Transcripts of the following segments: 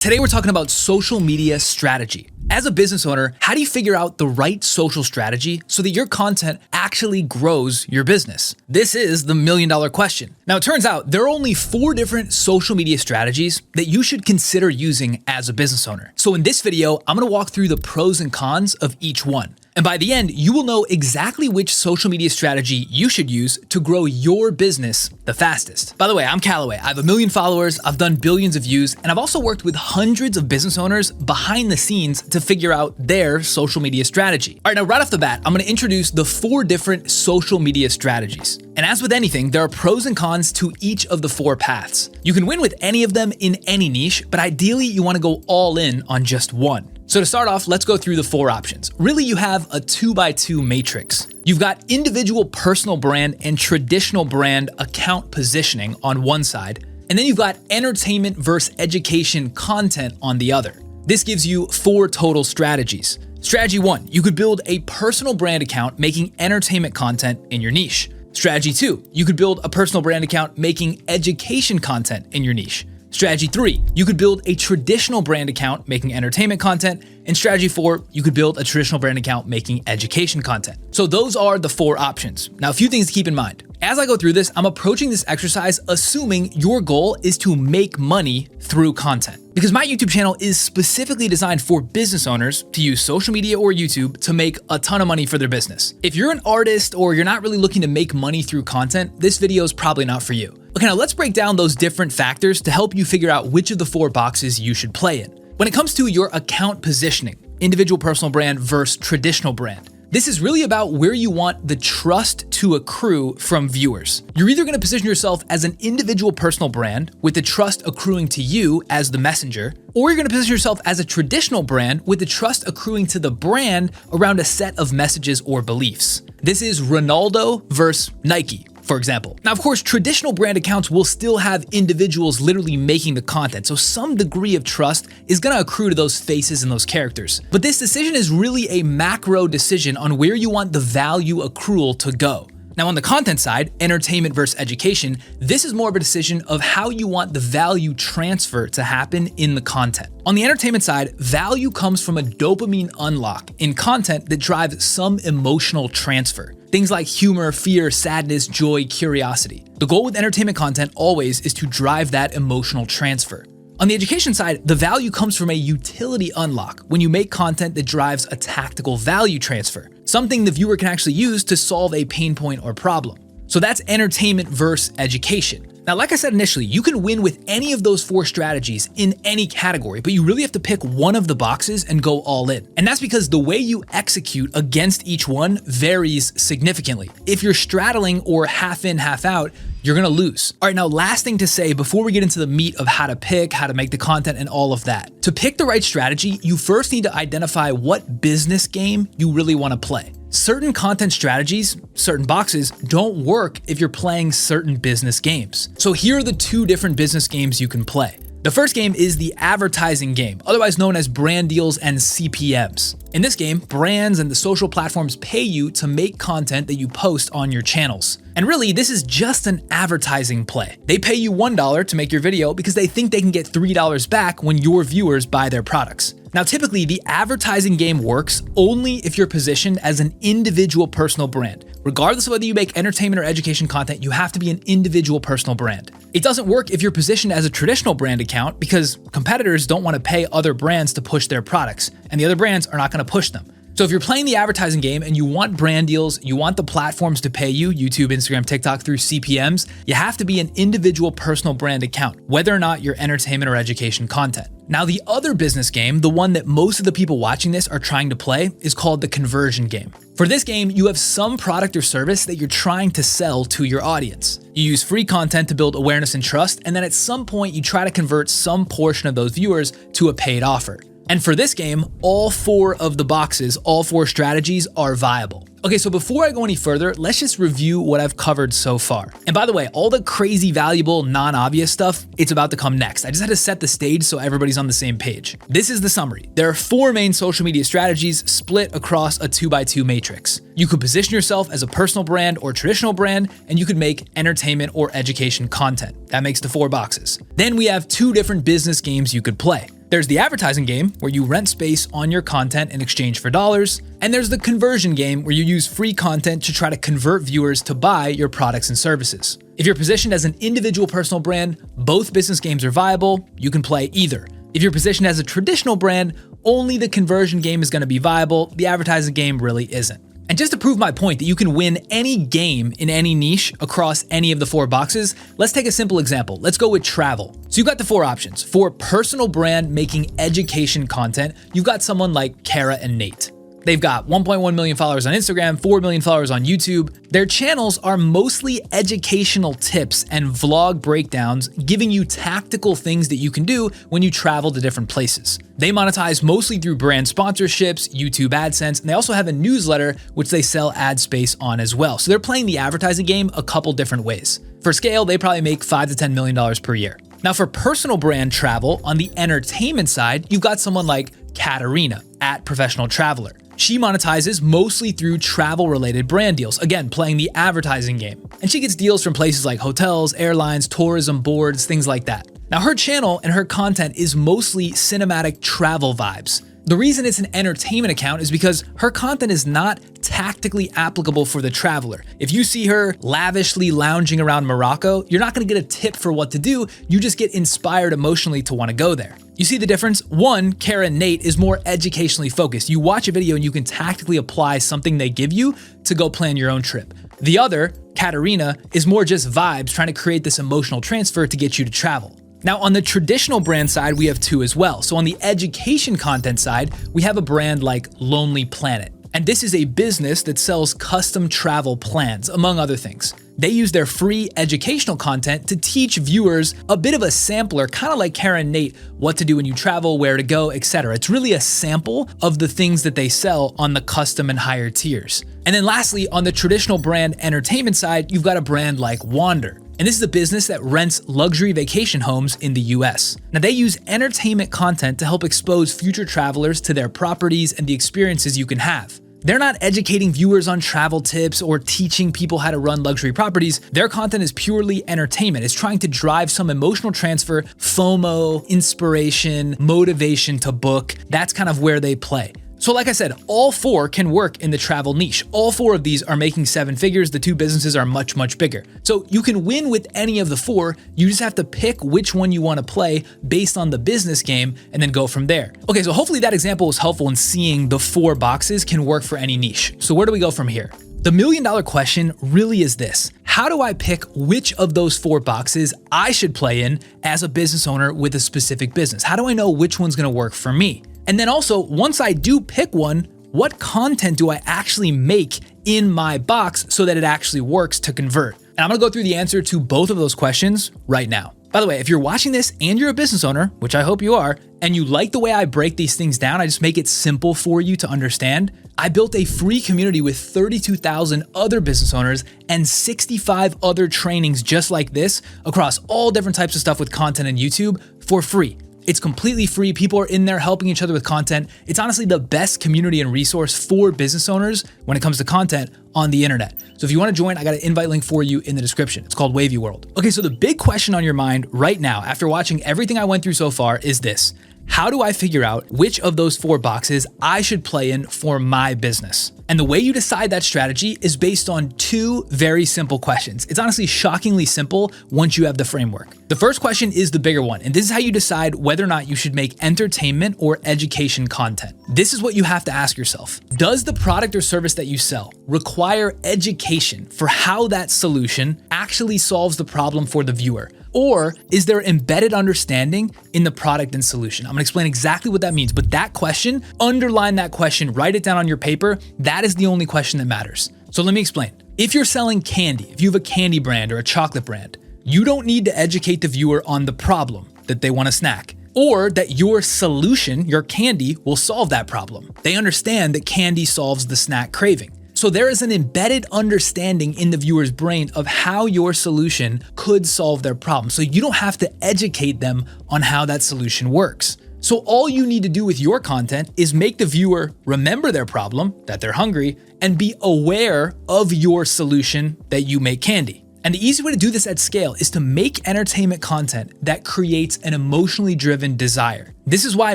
Today we're talking about social media strategy. As a business owner, how do you figure out the right social strategy so that your content actually grows your business? This is the million-dollar question. Now, it turns out there are only 4 different social media strategies that you should consider using as a business owner. So in this video, I'm gonna walk through the pros and cons of each one. And by the end, you will know exactly which social media strategy you should use to grow your business the fastest. By the way, I'm Kallaway. I have 1 million followers, I've done billions of views, and I've also worked with hundreds of business owners behind the scenes to figure out their social media strategy. All right, now right off the bat, I'm gonna introduce the 4 different social media strategies. And as with anything, there are pros and cons to each of the 4 paths. You can win with any of them in any niche, but ideally you wanna go all in on just one. So to start off, let's go through the 4 options. Really, you have a 2x2 matrix. You've got individual personal brand and traditional brand account positioning on one side, and then you've got entertainment versus education content on the other. This gives you 4 total strategies. Strategy 1, you could build a personal brand account making entertainment content in your niche. Strategy 2, you could build a personal brand account making education content in your niche. Strategy 3, you could build a traditional brand account making entertainment content. And strategy 4, you could build a traditional brand account making education content. So those are the 4 options. Now, a few things to keep in mind. As I go through this, I'm approaching this exercise assuming your goal is to make money through content. Because my YouTube channel is specifically designed for business owners to use social media or YouTube to make a ton of money for their business. If you're an artist or you're not really looking to make money through content, this video is probably not for you. Okay, now let's break down those different factors to help you figure out which of the 4 boxes you should play in. When it comes to your account positioning, individual personal brand versus traditional brand, this is really about where you want the trust to accrue from viewers. You're either gonna position yourself as an individual personal brand with the trust accruing to you as the messenger, or you're gonna position yourself as a traditional brand with the trust accruing to the brand around a set of messages or beliefs. This is Ronaldo versus Nike, for example. Now, of course, traditional brand accounts will still have individuals literally making the content, so some degree of trust is gonna accrue to those faces and those characters. But this decision is really a macro decision on where you want the value accrual to go. Now, on the content side, entertainment versus education, this is more of a decision of how you want the value transfer to happen in the content. On the entertainment side, value comes from a dopamine unlock in content that drives some emotional transfer. Things like humor, fear, sadness, joy, curiosity. The goal with entertainment content always is to drive that emotional transfer. On the education side, the value comes from a utility unlock when you make content that drives a tactical value transfer, something the viewer can actually use to solve a pain point or problem. So that's entertainment versus education. Now, like I said initially, you can win with any of those 4 strategies in any category, but you really have to pick one of the boxes and go all in. And that's because the way you execute against each one varies significantly. If you're straddling or half in, half out, you're gonna lose. All right, now last thing to say before we get into the meat of how to pick, how to make the content and all of that. To pick the right strategy, you first need to identify what business game you really wanna play. Certain content strategies, certain boxes, don't work if you're playing certain business games. So here are the 2 different business games you can play. The first game is the advertising game, otherwise known as brand deals and CPMs. In this game, brands and the social platforms pay you to make content that you post on your channels. And really, this is just an advertising play. They pay you $1 to make your video because they think they can get $3 back when your viewers buy their products. Now, typically, the advertising game works only if you're positioned as an individual personal brand. Regardless of whether you make entertainment or education content, you have to be an individual personal brand. It doesn't work if you're positioned as a traditional brand account because competitors don't want to pay other brands to push their products, and the other brands are not going to push them. So if you're playing the advertising game and you want brand deals, you want the platforms to pay you, YouTube, Instagram, TikTok, through CPMs, you have to be an individual personal brand account, whether or not you're entertainment or education content. Now, the other business game, the one that most of the people watching this are trying to play, is called the conversion game. For this game, you have some product or service that you're trying to sell to your audience. You use free content to build awareness and trust, and then at some point you try to convert some portion of those viewers to a paid offer. And for this game, all 4 of the boxes, all 4 strategies are viable. Okay, so before I go any further, let's just review what I've covered so far. And by the way, all the crazy, valuable, non-obvious stuff, it's about to come next. I just had to set the stage so everybody's on the same page. This is the summary. There are 4 main social media strategies split across a 2x2 matrix. You could position yourself as a personal brand or traditional brand, and you could make entertainment or education content. That makes the 4 boxes. Then we have 2 different business games you could play. There's the advertising game, where you rent space on your content in exchange for dollars. And there's the conversion game, where you use free content to try to convert viewers to buy your products and services. If you're positioned as an individual personal brand, both business games are viable. You can play either. If you're positioned as a traditional brand, only the conversion game is going to be viable. The advertising game really isn't. And just to prove my point that you can win any game in any niche across any of the 4 boxes, let's take a simple example. Let's go with travel. So you've got the 4 options. For personal brand making education content, you've got someone like Kara and Nate. They've got 1.1 million followers on Instagram, 4 million followers on YouTube. Their channels are mostly educational tips and vlog breakdowns, giving you tactical things that you can do when you travel to different places. They monetize mostly through brand sponsorships, YouTube AdSense, and they also have a newsletter which they sell ad space on as well. So they're playing the advertising game a couple different ways. For scale, they probably make $5 to $10 million per year. Now for personal brand travel, on the entertainment side, you've got someone like Katarina at Professional Traveler. She monetizes mostly through travel-related brand deals, again, playing the advertising game. And she gets deals from places like hotels, airlines, tourism boards, things like that. Now her channel and her content is mostly cinematic travel vibes. The reason it's an entertainment account is because her content is not tactically applicable for the traveler. If you see her lavishly lounging around Morocco, you're not gonna get a tip for what to do, you just get inspired emotionally to wanna go there. You see the difference? One, Kara and Nate is more educationally focused. You watch a video and you can tactically apply something they give you to go plan your own trip. The other, Katarina, is more just vibes, trying to create this emotional transfer to get you to travel. Now on the traditional brand side, we have 2 as well. So on the education content side, we have a brand like Lonely Planet. And this is a business that sells custom travel plans, among other things. They use their free educational content to teach viewers a bit of a sampler, kind of like Kara and Nate, what to do when you travel, where to go, etc. It's really a sample of the things that they sell on the custom and higher tiers. And then lastly, on the traditional brand entertainment side, you've got a brand like Wander. And this is a business that rents luxury vacation homes in the US. Now they use entertainment content to help expose future travelers to their properties and the experiences you can have. They're not educating viewers on travel tips or teaching people how to run luxury properties. Their content is purely entertainment. It's trying to drive some emotional transfer, FOMO, inspiration, motivation to book. That's kind of where they play. So like I said, all 4 can work in the travel niche. All 4 of these are making 7 figures. The 2 businesses are much, much bigger. So you can win with any of the 4. You just have to pick which one you want to play based on the business game and then go from there. Okay, so hopefully that example was helpful in seeing the 4 boxes can work for any niche. So where do we go from here? The $1 million question really is this: how do I pick which of those 4 boxes I should play in as a business owner with a specific business? How do I know which one's going to work for me? And then also, once I do pick one, what content do I actually make in my box so that it actually works to convert? And I'm gonna go through the answer to both of those questions right now. By the way, if you're watching this and you're a business owner, which I hope you are, and you like the way I break these things down, I just make it simple for you to understand. I built a free community with 32,000 other business owners and 65 other trainings just like this across all different types of stuff with content and YouTube for free. It's completely free. People are in there helping each other with content. It's honestly the best community and resource for business owners when it comes to content on the internet. So if you want to join, I got an invite link for you in the description. It's called Wavy World. Okay, so the big question on your mind right now, after watching everything I went through so far, is this: how do I figure out which of those 4 boxes I should play in for my business? And the way you decide that strategy is based on 2 very simple questions. It's honestly shockingly simple once you have the framework. The first question is the bigger one, and this is how you decide whether or not you should make entertainment or education content. This is what you have to ask yourself. Does the product or service that you sell require education for how that solution actually solves the problem for the viewer? Or is there embedded understanding in the product and solution? I'm gonna explain exactly what that means, but that question, underline that question, write it down on your paper. That is the only question that matters. So let me explain. If you're selling candy, if you have a candy brand or a chocolate brand, you don't need to educate the viewer on the problem that they want to snack, or that your solution, your candy, will solve that problem. They understand that candy solves the snack craving. So there is an embedded understanding in the viewer's brain of how your solution could solve their problem. So you don't have to educate them on how that solution works. So all you need to do with your content is make the viewer remember their problem, that they're hungry, and be aware of your solution that you make candy. And the easy way to do this at scale is to make entertainment content that creates an emotionally driven desire. This is why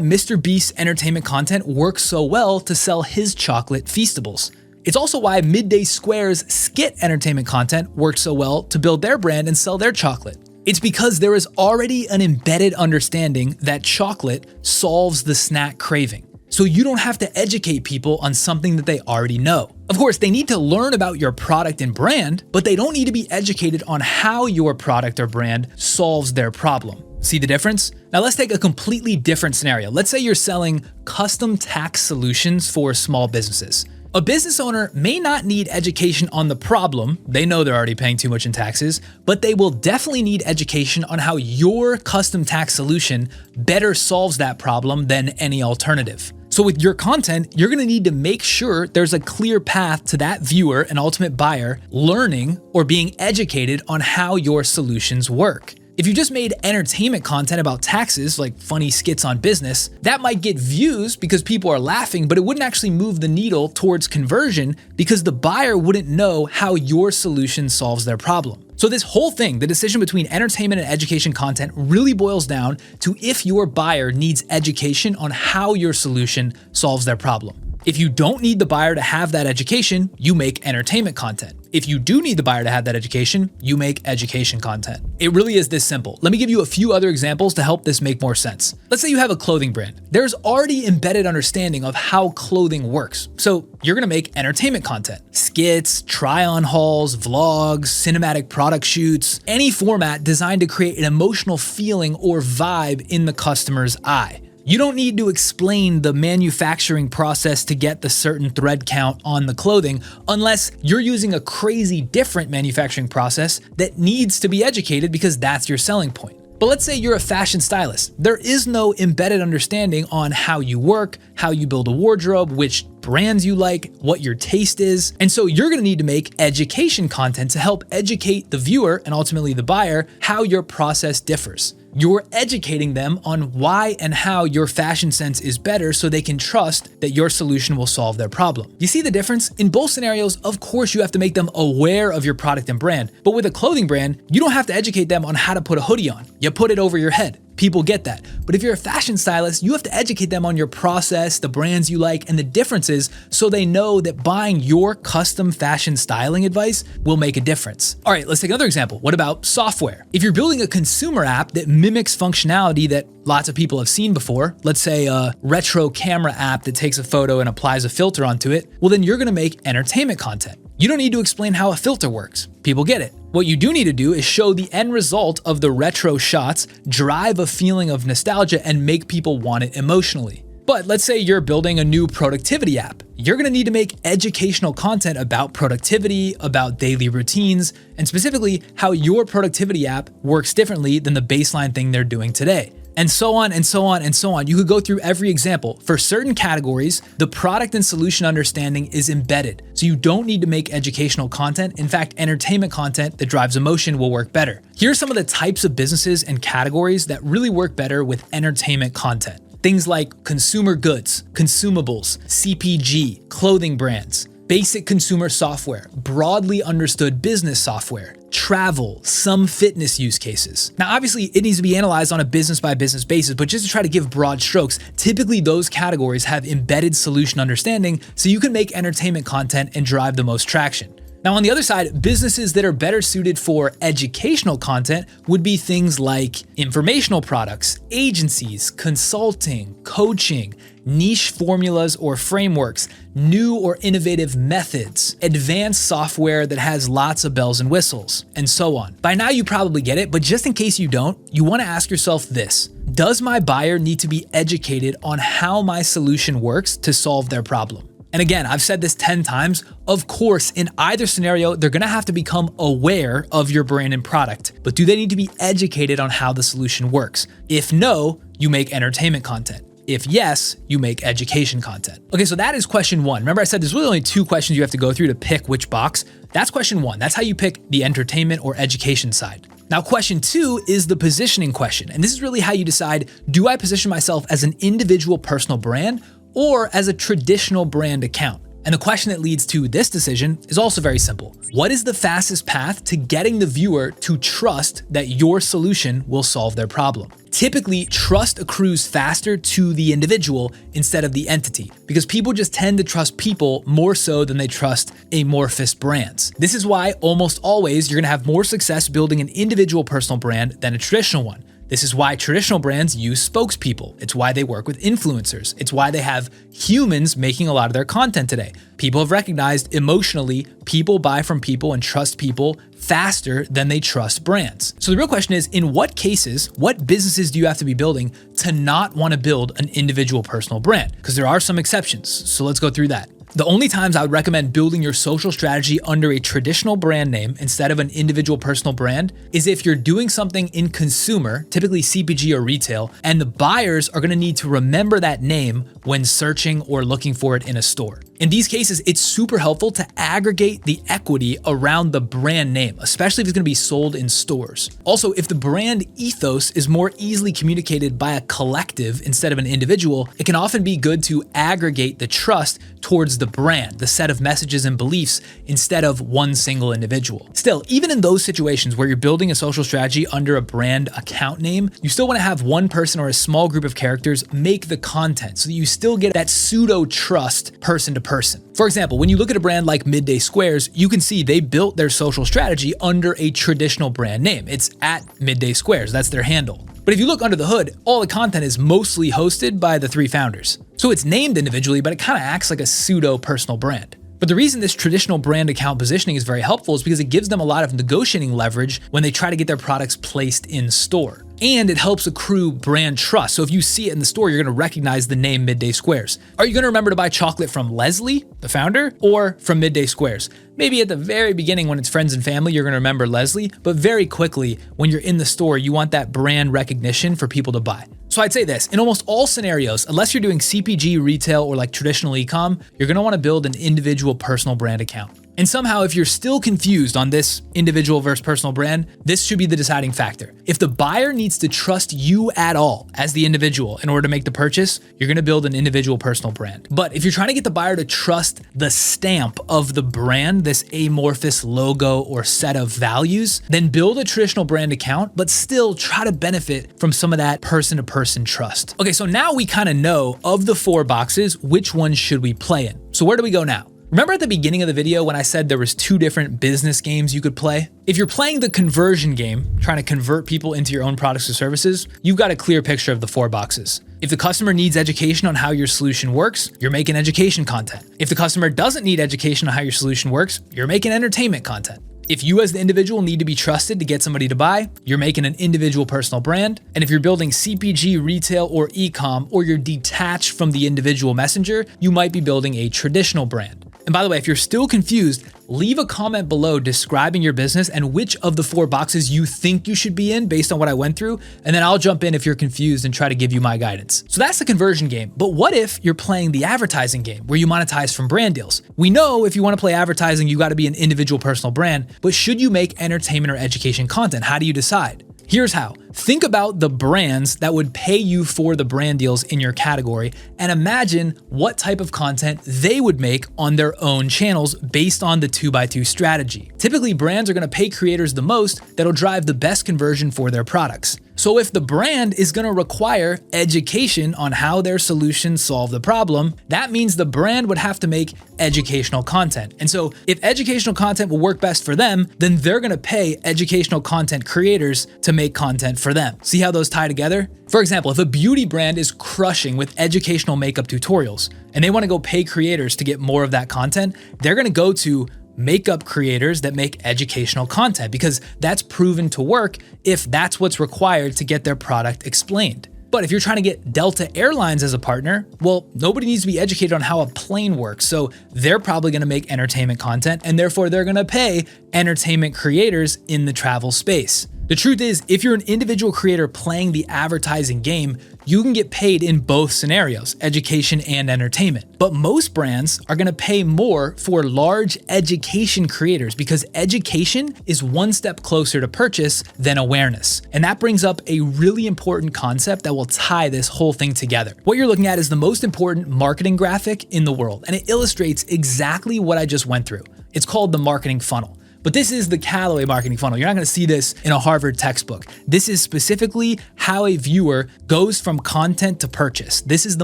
Mr. Beast's entertainment content works so well to sell his chocolate Feastables. It's also why Midday Square's skit entertainment content works so well to build their brand and sell their chocolate. It's because there is already an embedded understanding that chocolate solves the snack craving. So you don't have to educate people on something that they already know. Of course, they need to learn about your product and brand, but they don't need to be educated on how your product or brand solves their problem. See the difference? Now let's take a completely different scenario. Let's say you're selling custom tax solutions for small businesses. A business owner may not need education on the problem, they know they're already paying too much in taxes, but they will definitely need education on how your custom tax solution better solves that problem than any alternative. So with your content, you're gonna need to make sure there's a clear path to that viewer and ultimate buyer learning or being educated on how your solutions work. If you just made entertainment content about taxes, like funny skits on business, that might get views because people are laughing, but it wouldn't actually move the needle towards conversion because the buyer wouldn't know how your solution solves their problem. So this whole thing, the decision between entertainment and education content, really boils down to if your buyer needs education on how your solution solves their problem. If you don't need the buyer to have that education, you make entertainment content. If you do need the buyer to have that education, you make education content. It really is this simple. Let me give you a few other examples to help this make more sense. Let's say you have a clothing brand. There's already embedded understanding of how clothing works. So you're gonna make entertainment content. Skits, try-on hauls, vlogs, cinematic product shoots, any format designed to create an emotional feeling or vibe in the customer's eye. You don't need to explain the manufacturing process to get the certain thread count on the clothing unless you're using a crazy different manufacturing process that needs to be educated because that's your selling point. But let's say you're a fashion stylist. There is no embedded understanding on how you work, how you build a wardrobe, which brands you like, what your taste is. And so you're gonna need to make education content to help educate the viewer and ultimately the buyer how your process differs. You're educating them on why and how your fashion sense is better so they can trust that your solution will solve their problem. You see the difference? In both scenarios, of course, you have to make them aware of your product and brand. But with a clothing brand, you don't have to educate them on how to put a hoodie on. You put it over your head. People get that. But if you're a fashion stylist, you have to educate them on your process, the brands you like, and the differences so they know that buying your custom fashion styling advice will make a difference. All right, let's take another example. What about software? If you're building a consumer app that mimics functionality that lots of people have seen before, let's say a retro camera app that takes a photo and applies a filter onto it, well then you're gonna make entertainment content. You don't need to explain how a filter works. People get it. What you do need to do is show the end result of the retro shots, drive a feeling of nostalgia, and make people want it emotionally. But let's say you're building a new productivity app. You're gonna need to make educational content about productivity, about daily routines, and specifically how your productivity app works differently than the baseline thing they're doing today. And so on and so on and so on. You could go through every example. For certain categories, the product and solution understanding is embedded. So you don't need to make educational content. In fact, entertainment content that drives emotion will work better. Here are some of the types of businesses and categories that really work better with entertainment content. Things like consumer goods, consumables, CPG, clothing brands, basic consumer software, broadly understood business software, travel, some fitness use cases. Now, obviously, it needs to be analyzed on a business by business basis, but just to try to give broad strokes, typically those categories have embedded solution understanding, so you can make entertainment content and drive the most traction. Now, on the other side, businesses that are better suited for educational content would be things like informational products, agencies, consulting, coaching, niche formulas or frameworks, new or innovative methods, advanced software that has lots of bells and whistles, and so on. By now you probably get it, but just in case you don't, you want to ask yourself this: does my buyer need to be educated on how my solution works to solve their problem? And again, I've said this 10 times, of course, in either scenario, they're gonna have to become aware of your brand and product, but do they need to be educated on how the solution works? If no, you make entertainment content. If yes, you make education content. Okay, so that is question one. Remember I said there's really only 2 questions you have to go through to pick which box? That's question 1. That's how you pick the entertainment or education side. Now, question 2 is the positioning question. And this is really how you decide, do I position myself as an individual personal brand or as a traditional brand account? And the question that leads to this decision is also very simple. What is the fastest path to getting the viewer to trust that your solution will solve their problem? Typically, trust accrues faster to the individual instead of the entity, because people just tend to trust people more so than they trust amorphous brands. This is why almost always you're gonna have more success building an individual personal brand than a traditional one. This is why traditional brands use spokespeople. It's why they work with influencers. It's why they have humans making a lot of their content today. People have recognized emotionally, people buy from people and trust people faster than they trust brands. So the real question is, in what cases, what businesses do you have to be building to not want to build an individual personal brand? Because there are some exceptions. So let's go through that. The only times I would recommend building your social strategy under a traditional brand name instead of an individual personal brand is if you're doing something in consumer, typically CPG or retail, and the buyers are gonna need to remember that name when searching or looking for it in a store. In these cases, it's super helpful to aggregate the equity around the brand name, especially if it's gonna be sold in stores. Also, if the brand ethos is more easily communicated by a collective instead of an individual, it can often be good to aggregate the trust towards the brand, the set of messages and beliefs, instead of one single individual. Still, even in those situations where you're building a social strategy under a brand account name, you still wanna have one person or a small group of characters make the content so that you still get that pseudo trust person to person. For example, when you look at a brand like Midday Squares, you can see they built their social strategy under a traditional brand name. It's at Midday Squares, that's their handle. But if you look under the hood, all the content is mostly hosted by the three founders. So it's named individually, but it kind of acts like a pseudo personal brand. But the reason this traditional brand account positioning is very helpful is because it gives them a lot of negotiating leverage when they try to get their products placed in store. And it helps accrue brand trust. So if you see it in the store, you're gonna recognize the name Midday Squares. Are you gonna remember to buy chocolate from Leslie, the founder, or from Midday Squares? Maybe at the very beginning when it's friends and family, you're gonna remember Leslie, but very quickly when you're in the store, you want that brand recognition for people to buy. So I'd say this, in almost all scenarios, unless you're doing CPG, retail, or like traditional e-com, you're gonna wanna build an individual personal brand account. And somehow, if you're still confused on this individual versus personal brand, this should be the deciding factor. If the buyer needs to trust you at all as the individual in order to make the purchase, you're gonna build an individual personal brand. But if you're trying to get the buyer to trust the stamp of the brand, this amorphous logo or set of values, then build a traditional brand account, but still try to benefit from some of that person-to-person trust. Okay, so now we kind of know of the 4 boxes, which ones should we play in? So where do we go now? Remember at the beginning of the video when I said there was 2 different business games you could play? If you're playing the conversion game, trying to convert people into your own products or services, you've got a clear picture of the 4 boxes. If the customer needs education on how your solution works, you're making education content. If the customer doesn't need education on how your solution works, you're making entertainment content. If you as the individual need to be trusted to get somebody to buy, you're making an individual personal brand. And if you're building CPG, retail, or e-com, or you're detached from the individual messenger, you might be building a traditional brand. And by the way, if you're still confused, leave a comment below describing your business and which of the 4 boxes you think you should be in based on what I went through, and then I'll jump in if you're confused and try to give you my guidance. So that's the conversion game. But what if you're playing the advertising game where you monetize from brand deals? We know if you want to play advertising, you got to be an individual personal brand, but should you make entertainment or education content? How do you decide? Here's how. Think about the brands that would pay you for the brand deals in your category and imagine what type of content they would make on their own channels based on the 2x2 strategy. Typically, brands are going to pay creators the most that'll drive the best conversion for their products. So if the brand is going to require education on how their solutions solve the problem, that means the brand would have to make educational content. And so if educational content will work best for them, then they're going to pay educational content creators to make content for them. See how those tie together? For example, if a beauty brand is crushing with educational makeup tutorials and they want to go pay creators to get more of that content, they're going to go to makeup creators that make educational content because that's proven to work if that's what's required to get their product explained. But if you're trying to get Delta Airlines as a partner, well, nobody needs to be educated on how a plane works. So they're probably going to make entertainment content and therefore they're going to pay entertainment creators in the travel space. The truth is, if you're an individual creator playing the advertising game, you can get paid in both scenarios, education and entertainment. But most brands are gonna pay more for large education creators because education is one step closer to purchase than awareness. And that brings up a really important concept that will tie this whole thing together. What you're looking at is the most important marketing graphic in the world, and it illustrates exactly what I just went through. It's called the marketing funnel. But this is the Kallaway marketing funnel. You're not gonna see this in a Harvard textbook. This is specifically how a viewer goes from content to purchase. This is the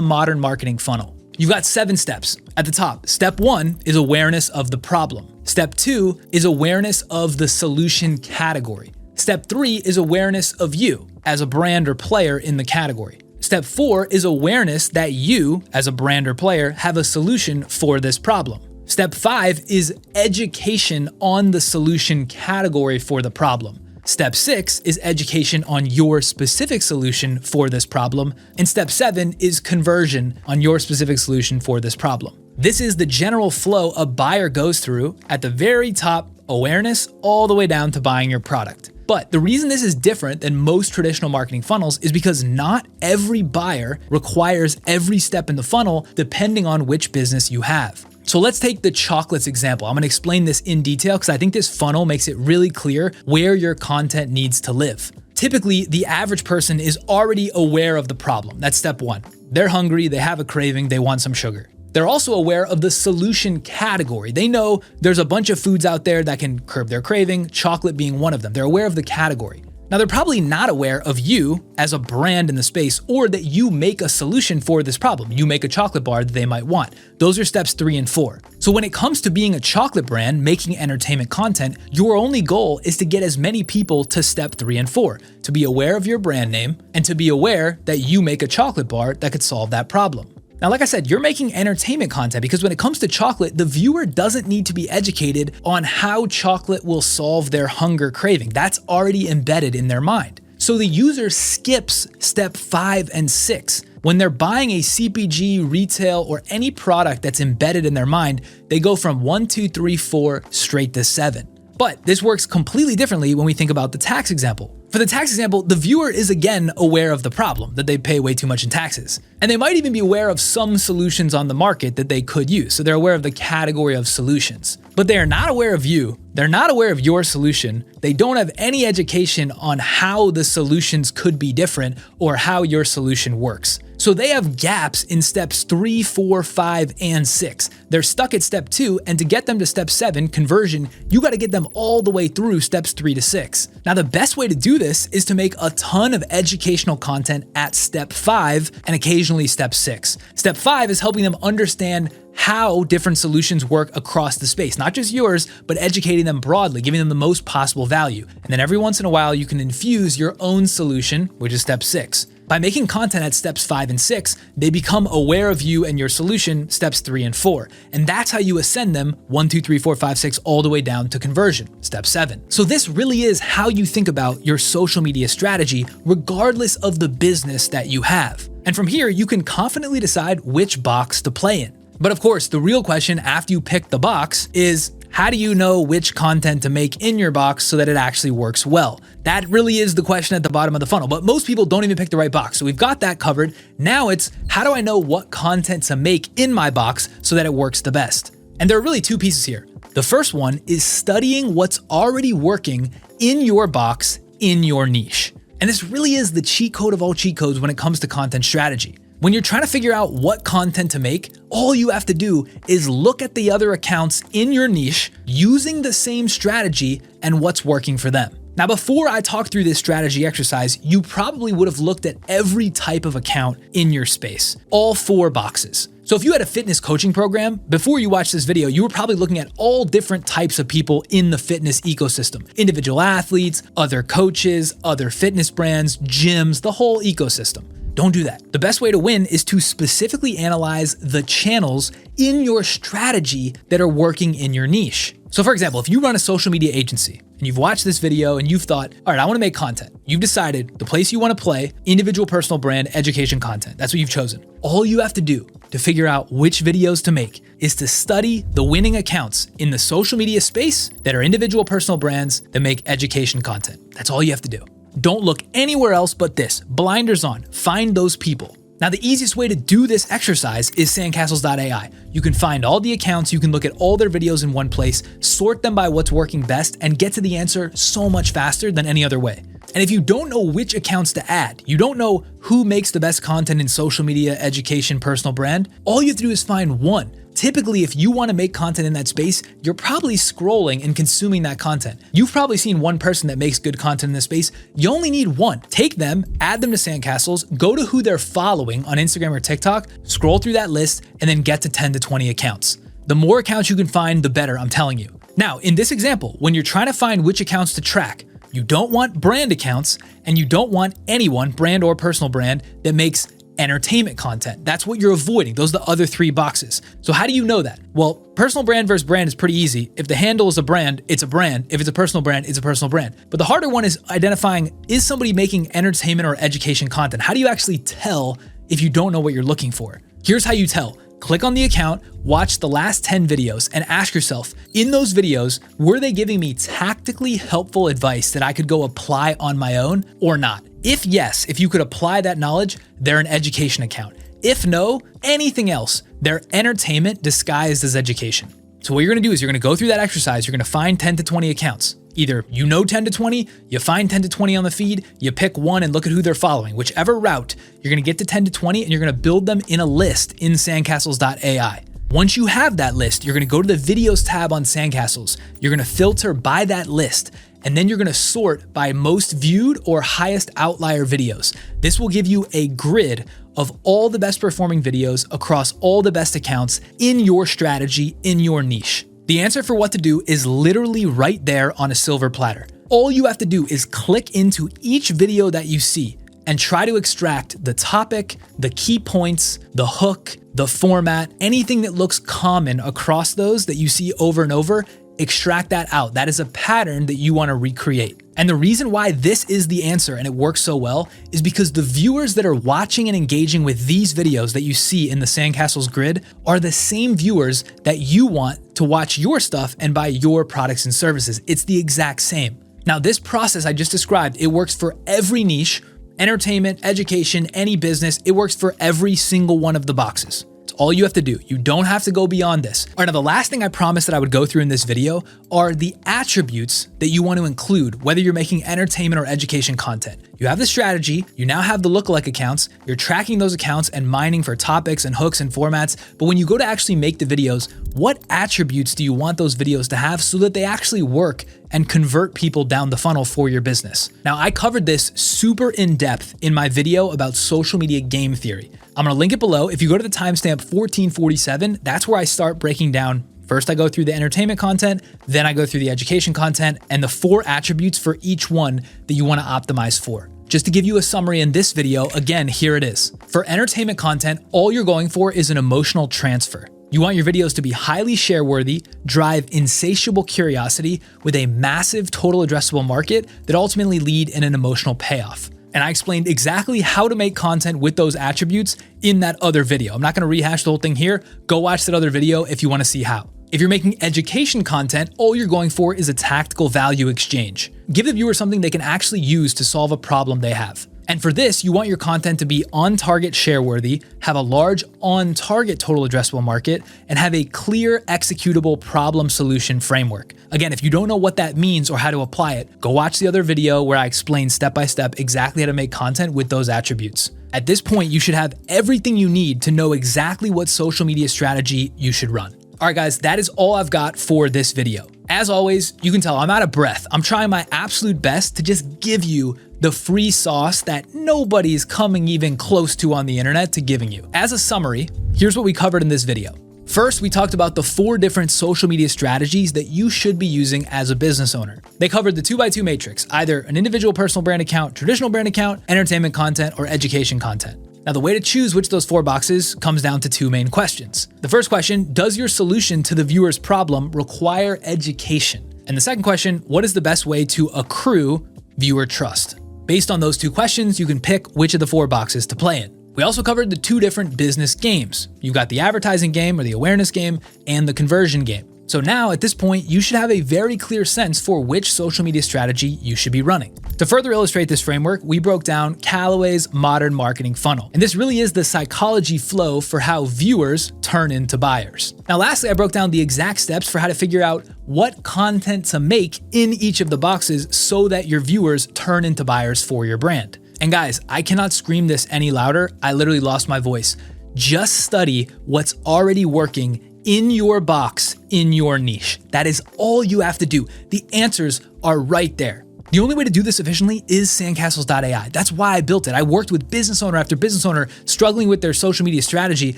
modern marketing funnel. You've got 7 steps. At the top, step 1 is awareness of the problem. Step 2 is awareness of the solution category. Step 3 is awareness of you as a brand or player in the category. Step 4 is awareness that you, as a brand or player, have a solution for this problem. Step 5 is education on the solution category for the problem. Step 6 is education on your specific solution for this problem. And step 7 is conversion on your specific solution for this problem. This is the general flow a buyer goes through at the very top, awareness, all the way down to buying your product. But the reason this is different than most traditional marketing funnels is because not every buyer requires every step in the funnel depending on which business you have. So let's take the chocolates example. I'm gonna explain this in detail because I think this funnel makes it really clear where your content needs to live. Typically, the average person is already aware of the problem. That's step 1. They're hungry, they have a craving, they want some sugar. They're also aware of the solution category. They know there's a bunch of foods out there that can curb their craving, chocolate being one of them. They're aware of the category. Now, they're probably not aware of you as a brand in the space or that you make a solution for this problem. You make a chocolate bar that they might want. Those are steps 3 and 4. So when it comes to being a chocolate brand, making entertainment content, your only goal is to get as many people to step 3 and 4, to be aware of your brand name and to be aware that you make a chocolate bar that could solve that problem. Now, like I said, you're making entertainment content because when it comes to chocolate, the viewer doesn't need to be educated on how chocolate will solve their hunger craving. That's already embedded in their mind. So the user skips step 5 and 6. When they're buying a CPG, retail, or any product that's embedded in their mind, they go from 1, 2, 3, 4 straight to 7. But this works completely differently when we think about the tax example. For the tax example, the viewer is again aware of the problem, that they pay way too much in taxes. And they might even be aware of some solutions on the market that they could use. So they're aware of the category of solutions. But they are not aware of you. They're not aware of your solution. They don't have any education on how the solutions could be different or how your solution works. So they have gaps in steps 3, 4, 5, and 6. They're stuck at step 2, and to get them to step 7, conversion, you gotta get them all the way through steps 3 to 6. Now, the best way to do this is to make a ton of educational content at step 5 and occasionally step 6. Step 5 is helping them understand how different solutions work across the space, not just yours, but educating them broadly, giving them the most possible value. And then every once in a while, you can infuse your own solution, which is step 6. By making content at steps 5 and 6, they become aware of you and your solution, steps 3 and 4. And that's how you ascend them 1, 2, 3, 4, 5, 6, all the way down to conversion, step 7. So this really is how you think about your social media strategy, regardless of the business that you have. And from here, you can confidently decide which box to play in. But of course, the real question after you pick the box is, how do you know which content to make in your box so that it actually works well? That really is the question at the bottom of the funnel, but most people don't even pick the right box. So we've got that covered. Now it's, how do I know what content to make in my box so that it works the best? And there are really 2 pieces here. The first one is studying what's already working in your box, in your niche. And this really is the cheat code of all cheat codes when it comes to content strategy. When you're trying to figure out what content to make, all you have to do is look at the other accounts in your niche using the same strategy and what's working for them. Now, before I talk through this strategy exercise, you probably would have looked at every type of account in your space, all 4 boxes. So if you had a fitness coaching program, before you watched this video, you were probably looking at all different types of people in the fitness ecosystem, individual athletes, other coaches, other fitness brands, gyms, the whole ecosystem. Don't do that. The best way to win is to specifically analyze the channels in your strategy that are working in your niche. So for example, if you run a social media agency and you've watched this video and you've thought, all right, I want to make content. You've decided the place you want to play, individual personal brand, education content. That's what you've chosen. All you have to do to figure out which videos to make is to study the winning accounts in the social media space that are individual personal brands that make education content. That's all you have to do. Don't look anywhere else but this. Blinders on. Find those people. Now, the easiest way to do this exercise is sandcastles.ai. You can find all the accounts, you can look at all their videos in one place, sort them by what's working best, and get to the answer so much faster than any other way. And if you don't know which accounts to add, you don't know who makes the best content in social media, education, personal brand, all you have to do is find one. Typically, if you want to make content in that space, you're probably scrolling and consuming that content. You've probably seen one person that makes good content in this space. You only need one. Take them, add them to Sandcastles, go to who they're following on Instagram or TikTok, scroll through that list, and then get to 10 to 20 accounts. The more accounts you can find, the better, I'm telling you. Now, in this example, when you're trying to find which accounts to track, you don't want brand accounts, and you don't want anyone, brand or personal brand, that makes entertainment content. That's what you're avoiding. Those are the other three boxes. So how do you know that? Well, personal brand versus brand is pretty easy. If the handle is a brand, it's a brand. If it's a personal brand, it's a personal brand. But the harder one is identifying, is somebody making entertainment or education content? How do you actually tell if you don't know what you're looking for? Here's how you tell. Click on the account, watch the last 10 videos, and ask yourself, in those videos, were they giving me tactically helpful advice that I could go apply on my own or not? If yes, if you could apply that knowledge, they're an education account. If no, anything else, they're entertainment disguised as education. So what you're gonna do is you're gonna go through that exercise, you're gonna find 10 to 20 accounts. Either you know 10 to 20, you find 10 to 20 on the feed, you pick one and look at who they're following. Whichever route, you're gonna get to 10 to 20 and you're gonna build them in a list in sandcastles.ai. Once you have that list, you're gonna go to the videos tab on Sandcastles. You're gonna filter by that list, and then you're gonna sort by most viewed or highest outlier videos. This will give you a grid of all the best performing videos across all the best accounts in your strategy, in your niche. The answer for what to do is literally right there on a silver platter. All you have to do is click into each video that you see and try to extract the topic, the key points, the hook, the format, anything that looks common across those that you see over and over. Extract that out. That is a pattern that you want to recreate. And the reason why this is the answer and it works so well is because the viewers that are watching and engaging with these videos that you see in the Sandcastles grid are the same viewers that you want to watch your stuff and buy your products and services. It's the exact same. Now, this process I just described, it works for every niche, entertainment, education, any business. It works for every single one of the boxes. It's all you have to do. You don't have to go beyond this. All right, now the last thing I promised that I would go through in this video are the attributes that you want to include, whether you're making entertainment or education content. You have the strategy, you now have the lookalike accounts, you're tracking those accounts and mining for topics and hooks and formats. But when you go to actually make the videos, what attributes do you want those videos to have so that they actually work and convert people down the funnel for your business? Now, I covered this super in depth in my video about social media game theory. I'm gonna link it below. If you go to the timestamp 1447, that's where I start breaking down. First, I go through the entertainment content, then I go through the education content and the 4 attributes for each one that you wanna optimize for. Just to give you a summary in this video, again, here it is. For entertainment content, all you're going for is an emotional transfer. You want your videos to be highly share-worthy, drive insatiable curiosity with a massive total addressable market that ultimately lead in an emotional payoff. And I explained exactly how to make content with those attributes in that other video. I'm not gonna rehash the whole thing here. Go watch that other video if you wanna see how. If you're making education content, all you're going for is a tactical value exchange. Give the viewer something they can actually use to solve a problem they have. And for this, you want your content to be on-target share-worthy, have a large on-target total addressable market, and have a clear executable problem solution framework. Again, if you don't know what that means or how to apply it, go watch the other video where I explain step-by-step exactly how to make content with those attributes. At this point, you should have everything you need to know exactly what social media strategy you should run. All right, guys, that is all I've got for this video. As always, you can tell I'm out of breath. I'm trying my absolute best to just give you the free sauce that nobody's coming even close to on the internet to giving you. As a summary, here's what we covered in this video. First, we talked about the 4 different social media strategies that you should be using as a business owner. They covered the 2x2 matrix, either an individual personal brand account, traditional brand account, entertainment content, or education content. Now, the way to choose which of those 4 boxes comes down to 2 main questions. The first question, does your solution to the viewer's problem require education? And the second question, what is the best way to accrue viewer trust? Based on those 2 questions, you can pick which of the 4 boxes to play in. We also covered the 2 different business games. You've got the advertising game or the awareness game and the conversion game. So now at this point, you should have a very clear sense for which social media strategy you should be running. To further illustrate this framework, we broke down Kallaway's modern marketing funnel. And this really is the psychology flow for how viewers turn into buyers. Now, lastly, I broke down the exact steps for how to figure out what content to make in each of the boxes so that your viewers turn into buyers for your brand. And guys, I cannot scream this any louder. I literally lost my voice. Just study what's already working in your box, in your niche. That is all you have to do. The answers are right there. The only way to do this efficiently is sandcastles.ai. That's why I built it. I worked with business owner after business owner struggling with their social media strategy,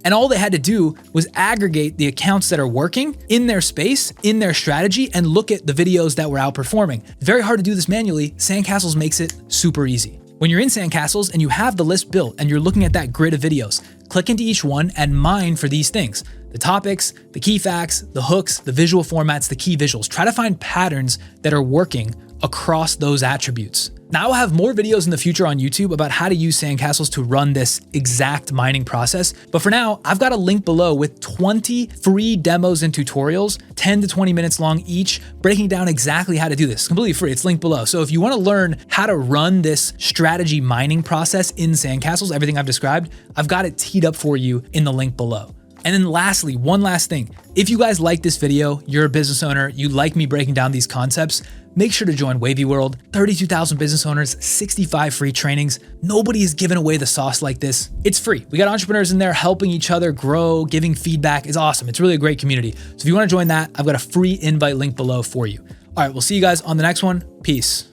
and all they had to do was aggregate the accounts that are working in their space, in their strategy, and look at the videos that were outperforming. Very hard to do this manually. Sandcastles makes it super easy. When you're in Sandcastles and you have the list built and you're looking at that grid of videos, click into each one and mine for these things: the topics, the key facts, the hooks, the visual formats, the key visuals. Try to find patterns that are working across those attributes. Now I'll have more videos in the future on YouTube about how to use Sandcastles to run this exact mining process. But for now, I've got a link below with 20 free demos and tutorials, 10 to 20 minutes long each, breaking down exactly how to do this. It's completely free. It's linked below. So if you want to learn how to run this strategy mining process in Sandcastles, everything I've described, I've got it teed up for you in the link below. And then lastly, one last thing. If you guys like this video, you're a business owner, you like me breaking down these concepts, make sure to join Wavy World. 32,000 business owners, 65 free trainings. Nobody is giving away the sauce like this. It's free. We got entrepreneurs in there helping each other grow, giving feedback. It's awesome. It's really a great community. So if you want to join that, I've got a free invite link below for you. All right, we'll see you guys on the next one. Peace.